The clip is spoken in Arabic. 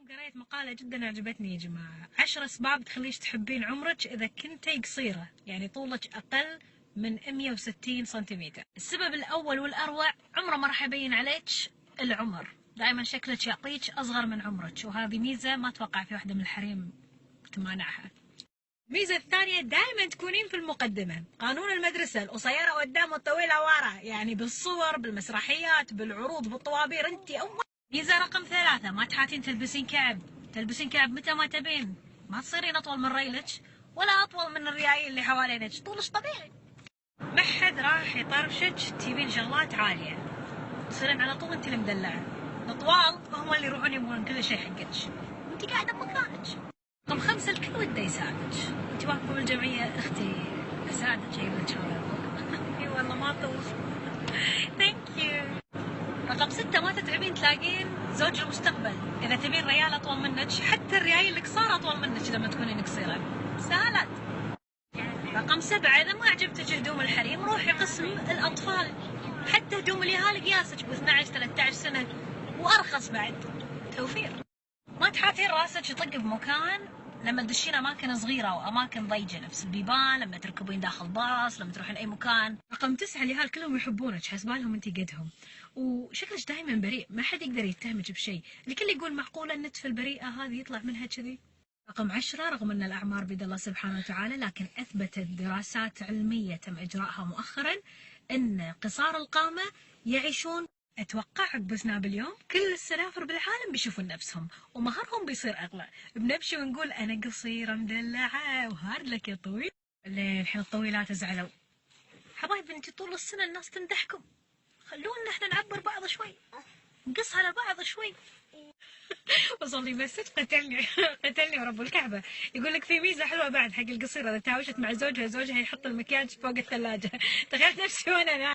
اليوم قريت مقالة جدا عجبتني يا جماعة. 10 أسباب تخليش تحبين عمرك إذا كنتي قصيرة، يعني طولك أقل من 160 سنتيمتر. السبب الأول والأروع، عمره ما راح يبين عليك العمر، دائما شكلك يعطيك أصغر من عمرك، وهذه ميزة ما أتوقع في واحدة من الحريم تمانعها. الميزة الثانية، دائما تكونين في المقدمة. قانون المدرسة، القصيرة قدام والطويلة ورا، يعني بالصور، بالمسرحيات، بالعروض، بالطوابير، انت أول. ميزة رقم 3، ما تحاتين تلبسين كعب. تلبسين كعب متى ما تبين، ما تصيرين أطول من ريلك ولا أطول من الريايل اللي حوالينك، طولك طبيعي. ما حد راح يطرشك تجيبين شغلات عالية، تصيرين على طول انت المدلعة. الطوال هم اللي يروحون يبغون كل شيء حقك وانت قاعدة بمكانك. رقم 5، الكل وده يساعدك. انت واقفة بالجمعية، اختي اساعدك اجيب لك شغلة. اي والله ما طول. ثانك يو. رقم 6، ما تتعبين تلاقين زوج المستقبل. اذا تبين ريال اطول منك، حتى الريايل القصار اطول منك لما تكونين قصيرة، سهلات. رقم 7، اذا ما عجبتك هدوم الحريم، روحي قسم الاطفال، حتى هدوم اليهال قياسك ب 12 13 سنة وارخص بعد، توفير. ما تحاتين راسك يطق بمكان لما تدشين اماكن صغيره او اماكن ضيقه، نفس البيبان، لما تركبين داخل باص، لما تروحين اي مكان. رقم 9، اليهال كلهم يحبونك، حسبالهم انت قدهم، وشكلك دائما بريء، ما حد يقدر يتهمك بشيء، الكل يقول معقوله النتفه البريئه هذه يطلع منها كذي. رقم 10، رغم ان الاعمار بيد الله سبحانه وتعالى، لكن اثبتت دراسات علميه تم اجراءها مؤخرا ان قصار القامه يعيشون. اتوقع عقب ذناب اليوم كل السنافر بالعالم بيشوفون نفسهم ومهرهم بيصير اغلى، بنمشي ونقول انا قصيره مدلعه وهارد لك يا طويل. ليه الحين الطويلات زعلوا؟ حبايبي انتي طول السنه الناس تمدحكم، خلونا احنا نعبر بعض شوي، نقص على بعض شوي. وصلي مسج قتلني. قتلني ورب الكعبه. يقول لك في ميزه حلوه بعد حق القصيره، اذا تهاوشت مع زوجها، زوجها يحط المكياج فوق الثلاجه. تخيل نفسي وانا